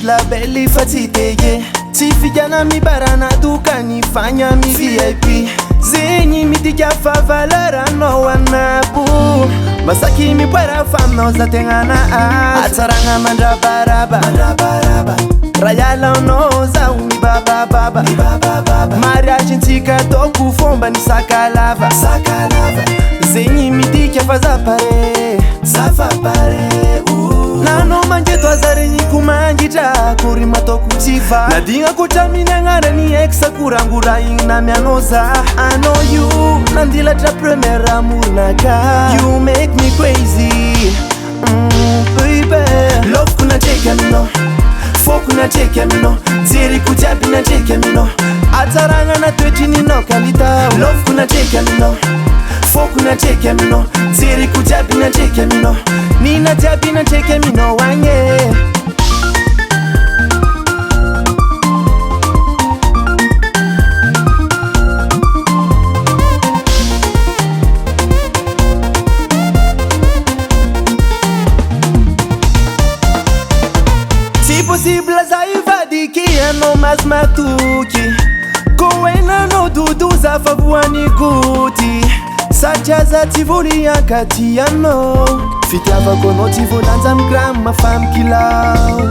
la belly fatitege Tifigana mi barana duka nifanya mi VIP Zenyi mitika fa valera no wanabu Masaki mi para fam no za tengana Ataranga mandra baraba Rayala no za umi baba Mariage ntika toku fomba ni sakalava Zenyi mitika fa zapare Nano manje twazare ni kumanjita Kuri mato kuchiva Nadinga kutamina ngara ni exa kurangura ina mianoza I know you Nandila tra premier amour naka You make me crazy Baby Love kuna cheke mino Fo kuna cheke mino Ziri kujabi na cheke mino Ataranga na twechi nino kalita Love kuna cheke mino Fo kuna cheke mino Ziri kujabi na cheke mino Nina jabi na cheke mino wanye Si possible zaivadikia no mas matuki Kowena no dudu za favuani guti Sachaza tivoli ya kati ya no Fitiava kono tivolanza mgram ma fam kilao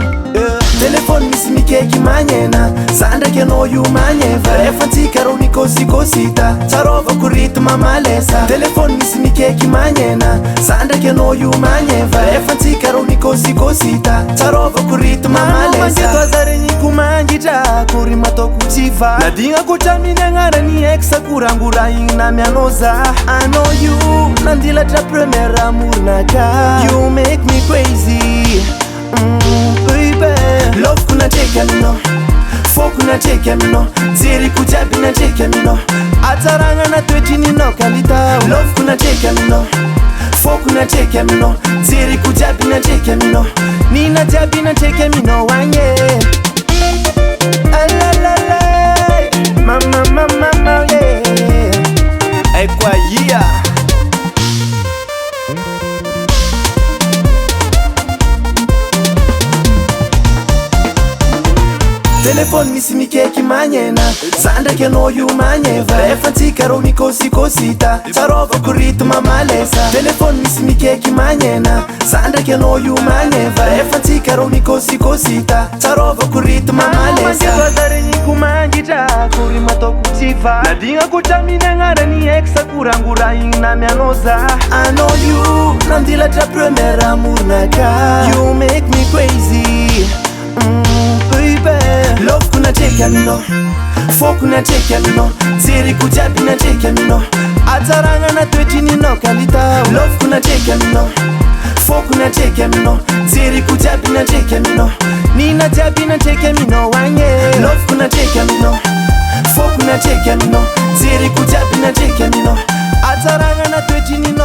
Telefon misi mikeki manyena Sanda keno yu manyeva Refanti karo niko siko sita Charova kuritu mamalesa Telefon misi mikeki manyena Sanda keno yu manyeva Refanti karo niko siko sita Charova kuritu mamalesa Manjeto azare niku manjita Kuri mato kuchiva Nadinga kutamina ngara ni exa kurangura ina mianoza I know you Nandila tra premier amour naka You make me crazy Baby Love kuna cheke mino Fo kuna cheke mino Ziri kujabi na cheke mino Ataranga na twechi nino kalita Love kuna cheke mino Fo kuna cheke mino Ziri kujabi na cheke mino Nina jabi na cheke mino wanye Alalala Mama yeah Ekwa yeah Telefon misi mikeki manyena Sanda keno yu manyeva Refanti karo niko siko sita Charova kuritu mamalesa Telefon misi mikeki manyena Sanda keno yu manyeva Refanti karo niko siko sita Charova kuritu mamalesa Manjeto azare niku manjita Kuri mato kuchiva Nadinga kutamina ngara ni exa kurangura ina mianoza I know you Nandila tra premier amour naka You make me crazy Baby Love kuna cheke mino Fo kuna cheke mino Ziri kujabi na cheke mino Ataranga na twechi nino kalita Love kuna cheke mino Fo kuna cheke mino Ziri kujabi na cheke mino Nina jabi na cheke mino wanye Love kuna cheke mino Fo kuna cheke mino Ziri kujabi na cheke mino Ataranga na twechi nino